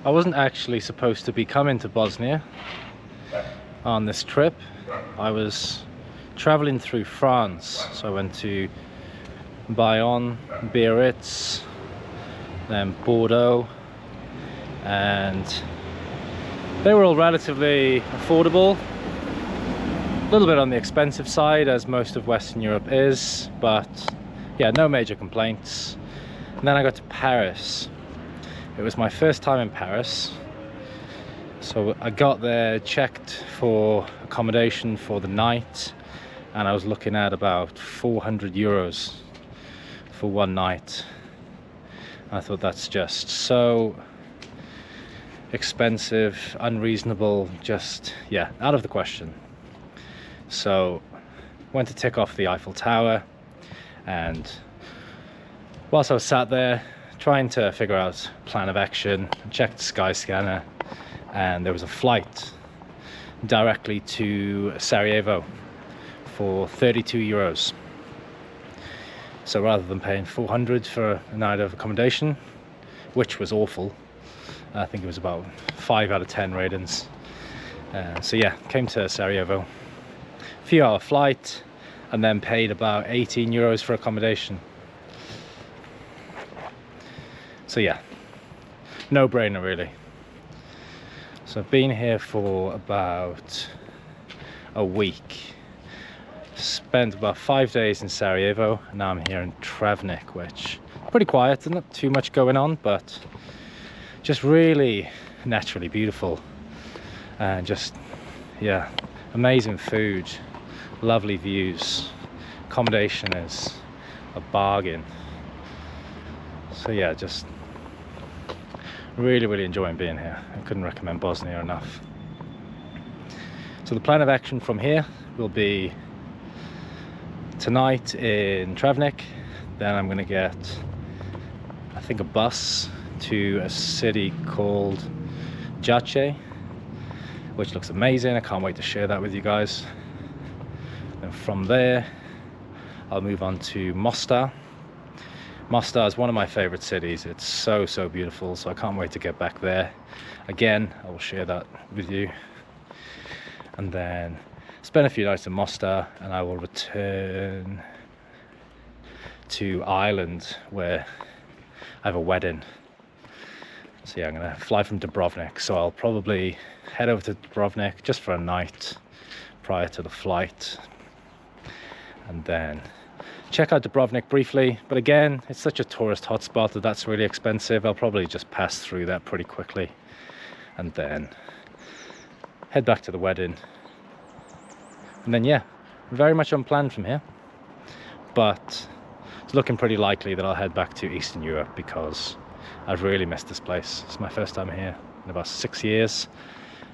I wasn't actually supposed to be coming to Bosnia on this trip. I was traveling through France, so I went to Bayonne, Biarritz, then Bordeaux, and they were all relatively affordable. A little bit on the expensive side, as most of Western Europe is, but yeah, no major complaints. And then I got to Paris. It was my first time in Paris, so I got there, checked for accommodation for the night, and I was looking at about 400 euros for one night. I thought that's just so expensive, unreasonable, just, yeah, out of the question. So went to tick off the Eiffel Tower, and whilst I was sat there trying to figure out plan of action, I checked Skyscanner, and there was a flight directly to Sarajevo for 32 euros. So rather than paying 400 for a night of accommodation, which was awful, I think it was about 5 out of 10 ratings. So yeah, came to Sarajevo, few hour flight, and then paid about 18 euros for accommodation. So yeah, no brainer really. So I've been here for about a week, spent about 5 days in Sarajevo, and now I'm here in Travnik, which is pretty quiet, there's not too much going on, but just really naturally beautiful, and just, yeah, amazing food, lovely views, accommodation is a bargain. So yeah, just really enjoying being here. I couldn't recommend Bosnia enough. So the plan of action from here will be tonight in Travnik, then I'm going to get, I think, a bus to a city called Jace, which looks amazing. I can't wait to share that with you guys. And from there I'll move on to Mostar. Mostar is one of my favorite cities. It's so beautiful, so I can't wait to get back there. Again, I will share that with you. And then spend a few nights in Mostar, and I will return to Ireland, where I have a wedding. So yeah, I'm gonna fly from Dubrovnik, so I'll probably head over to Dubrovnik just for a night prior to the flight, and then check out Dubrovnik briefly. But again, it's such a tourist hotspot that that's really expensive. I'll probably just pass through that pretty quickly, and then head back to the wedding. And then yeah, very much unplanned from here, but it's looking pretty likely that I'll head back to Eastern Europe, because I've really missed this place. It's my first time here in about 6 years,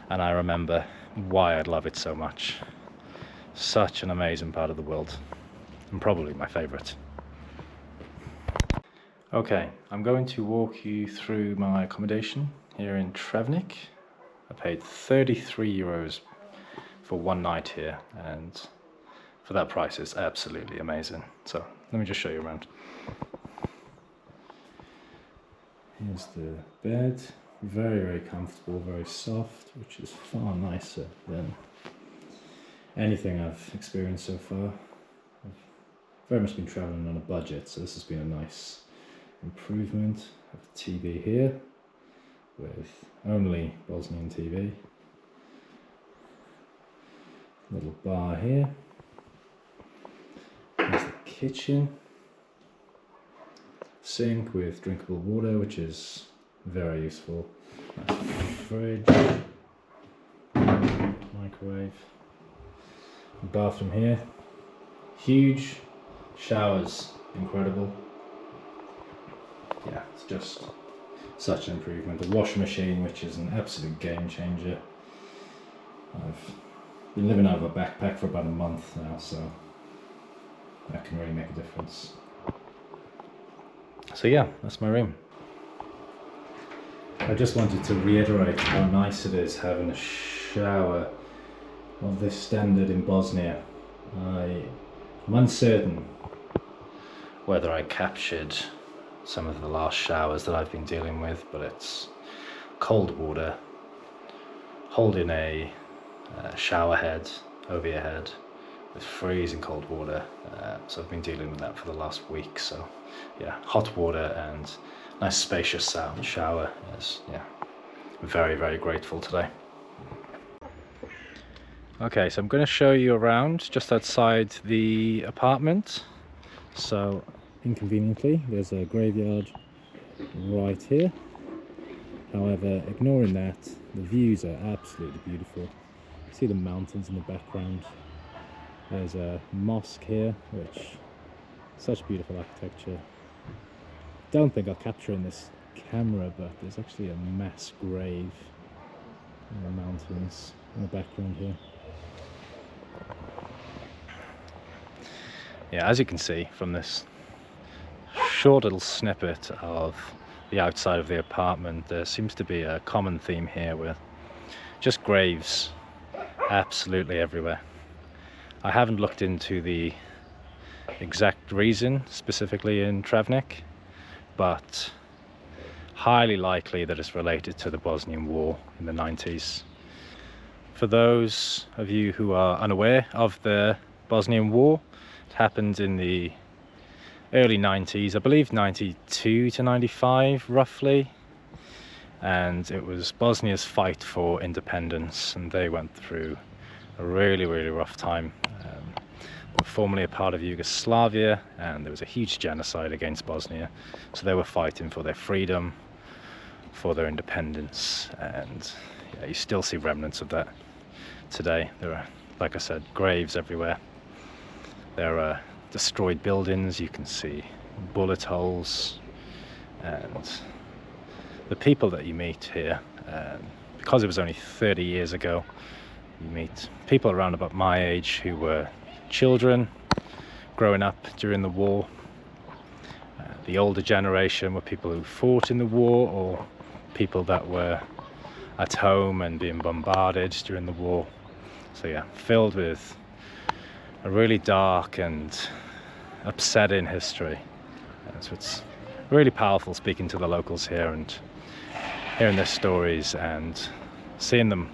and I remember why I'd love it so much. Such an amazing part of the world, and probably my favorite. Okay, I'm going to walk you through my accommodation here in Travnik. I paid 33 euros for one night here, and for that price it's absolutely amazing. So let me just show you around. Here's the bed, very comfortable, very soft, which is far nicer than anything I've experienced so far. I've very much been traveling on a budget, so this has been a nice improvement. I have a TV here with only Bosnian TV. Little bar here. There's the kitchen. Sink with drinkable water, which is very useful. Nice fridge. Microwave. Bathroom here. Huge. Showers. Incredible. Yeah, it's just such an improvement. The washing machine, which is an absolute game changer. I've been living out of a backpack for about a month now, so that can really make a difference. So yeah, that's my room. I just wanted to reiterate how nice it is having a shower of this standard in Bosnia. I'm uncertain whether I captured some of the last showers that I've been dealing with, but it's cold water, holding a shower head over your head with freezing cold water. So I've been dealing with that for the last week. So yeah, hot water and nice spacious shower is, yeah, very, very grateful today. Okay, so I'm going to show you around just outside the apartment. So inconveniently, there's a graveyard right here. However, ignoring that, the views are absolutely beautiful. See the mountains in the background. There's a mosque here, which such beautiful architecture. Don't think I'll capture in this camera, but there's actually a mass grave in the mountains in the background here. Yeah, as you can see from this short little snippet of the outside of the apartment, there seems to be a common theme here with just graves absolutely everywhere. I haven't looked into the exact reason specifically in Travnik, but highly likely that it's related to the Bosnian War in the 90s. For those of you who are unaware of the Bosnian War, it happened in the early 90s, I believe 92 to 95 roughly, and it was Bosnia's fight for independence, and they went through a really, really rough time. Were formerly a part of Yugoslavia, and there was a huge genocide against Bosnia, so they were fighting for their freedom, for their independence, and yeah, you still see remnants of that today. There are, like I said, graves everywhere. There are destroyed buildings, you can see bullet holes, and the people that you meet here, because it was only 30 years ago, you meet people around about my age who were children growing up during the war. The older generation were people who fought in the war, or people that were at home and being bombarded during the war. So yeah, filled with a really dark and upsetting history. So it's really powerful speaking to the locals here and hearing their stories and seeing them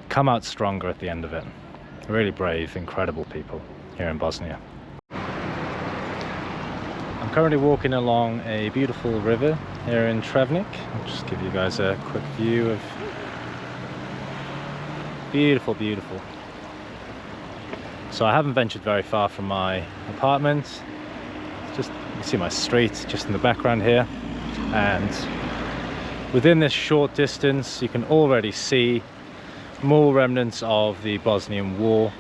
come out stronger at the end of it. Really brave, incredible people here in Bosnia. I'm currently walking along a beautiful river here in Travnik. I'll just give you guys a quick view of beautiful, beautiful. So I haven't ventured very far from my apartment. Just, you can see my street just in the background here, and within this short distance you can already see more remnants of the Bosnian War.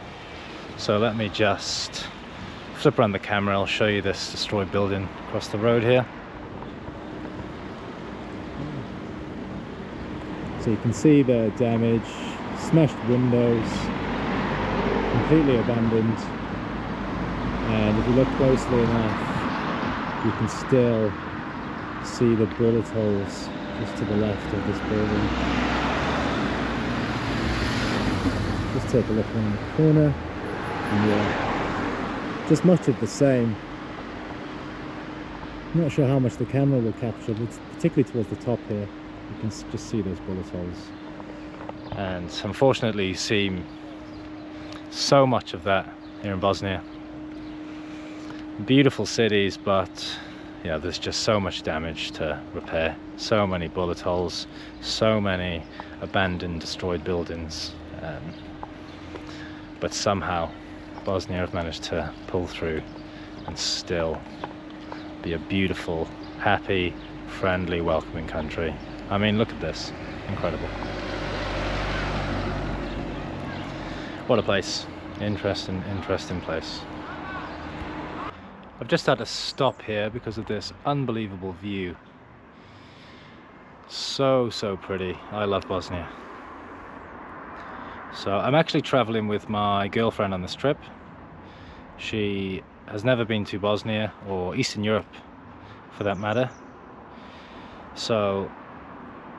So let me just flip around the camera, I'll show you this destroyed building across the road here. So you can see the damage, smashed windows, completely abandoned, and if you look closely enough you can still see the bullet holes just to the left of this building. Just take a look around the corner, and yeah, just much of the same. I'm not sure how much the camera will capture, but particularly towards the top here you can just see those bullet holes. And unfortunately you see so much of that here in Bosnia. Beautiful cities, but yeah, there's just so much damage to repair. So many bullet holes, so many abandoned, destroyed buildings. But somehow Bosnia have managed to pull through and still be a beautiful, happy, friendly, welcoming country. I mean, look at this. Incredible. What a place. Interesting, interesting place. I've just had to stop here because of this unbelievable view. So, so pretty. I love Bosnia. So I'm actually traveling with my girlfriend on this trip. She has never been to Bosnia or Eastern Europe for that matter. So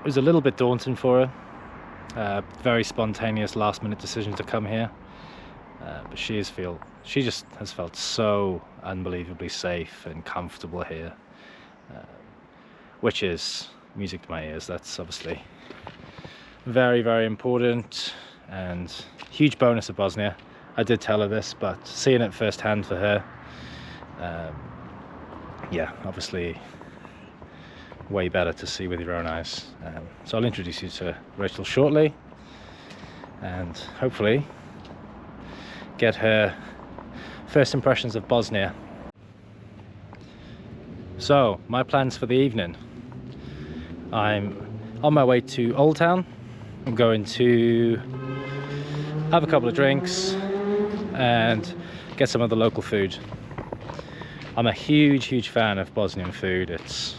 it was a little bit daunting for her. Very spontaneous last minute decision to come here. But she just has felt so unbelievably safe and comfortable here, which is music to my ears. That's obviously very, very important and huge bonus of Bosnia. I did tell her this, but seeing it firsthand for her, yeah, obviously way better to see with your own eyes. So I'll introduce you to Rachel shortly, and hopefully get her first impressions of Bosnia. So my plans for the evening: I'm on my way to Old Town. I'm going to have a couple of drinks and get some of the local food. I'm a huge fan of Bosnian food. It's,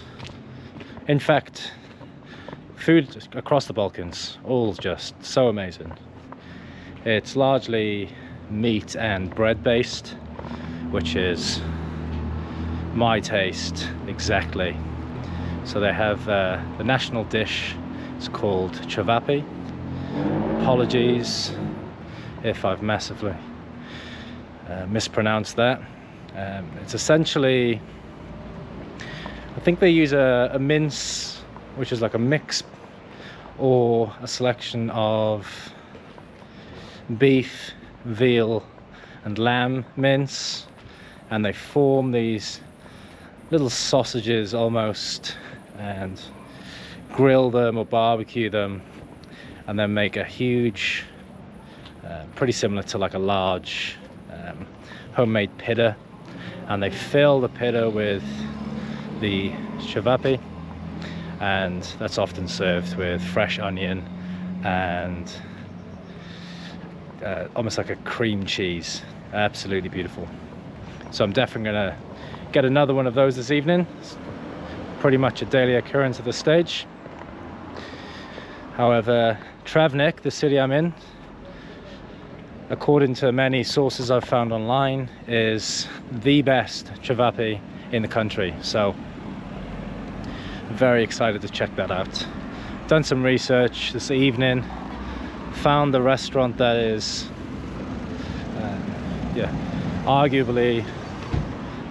in fact, food across the Balkans, all just so amazing. It's largely meat and bread based, which is my taste exactly. So they have the national dish. It's called Travnik. Apologies if I've massively mispronounced that. It's essentially, I think they use a mince, which is like a mix or a selection of beef, veal and lamb mince, and they form these little sausages almost and grill them or barbecue them, and then make a huge, pretty similar to like a large homemade pita, and they fill the pita with the Travnik, and that's often served with fresh onion and almost like a cream cheese. Absolutely beautiful. So I'm definitely gonna get another one of those this evening. It's pretty much a daily occurrence at this stage. However, Travnik, the city I'm in, according to many sources I've found online, is the best Travnik in the country. So very excited to check that out. Done some research this evening, found the restaurant that is arguably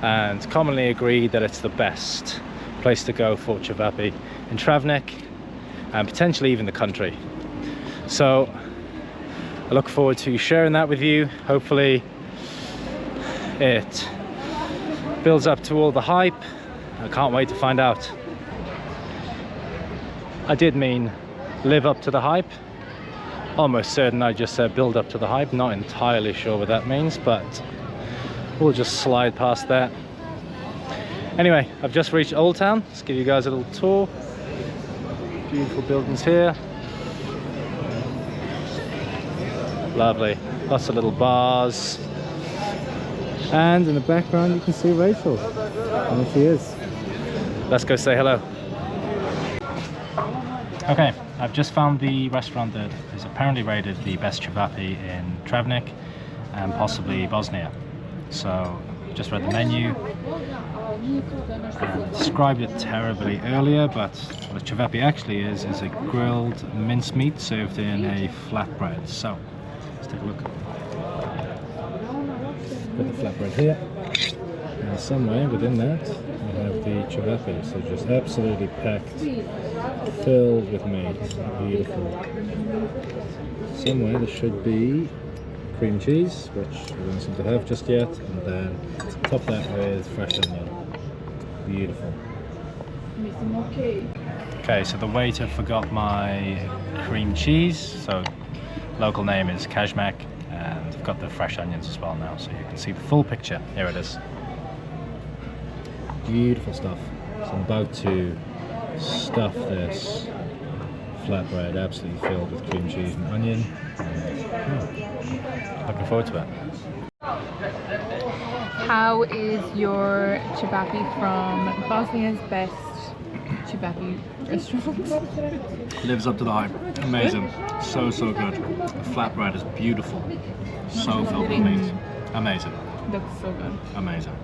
and commonly agreed that it's the best place to go for Travnik in Travnik, and potentially even the country. So I look forward to sharing that with you. Hopefully it builds up to all the hype. I can't wait to find out. I did mean live up to the hype. Almost certain I just said build up to the hype. Not entirely sure what that means, but we'll just slide past that. Anyway, I've just reached Old Town. Let's give you guys a little tour. Beautiful buildings here. Lovely. Lots of little bars. And in the background you can see Rachel. And there she is. Let's go say hello. Okay, I've just found the restaurant that is apparently rated the best Travnik in Travnik and possibly Bosnia. So just read the menu. Described it terribly earlier, but what Travnik actually is a grilled mincemeat served in a flatbread. So let's take a look. Put the flatbread here, and somewhere within that we have the Travnik. So just absolutely packed, filled with meat. Beautiful. Somewhere there should be cream cheese, which we don't seem to have just yet, and then top that with fresh onion. Beautiful. Okay, so the waiter forgot my cream cheese, so local name is Kajmak, and I've got the fresh onions as well now, so you can see the full picture. Here it is. Beautiful stuff. So I'm about to stuff this flatbread absolutely filled with cream cheese and onion. Looking forward to it. How is your Travnik from Bosnia's best Travnik restaurant? Lives up to the hype. Amazing. So good. The flatbread is beautiful. So filled with meat. Amazing. Looks so good. Amazing.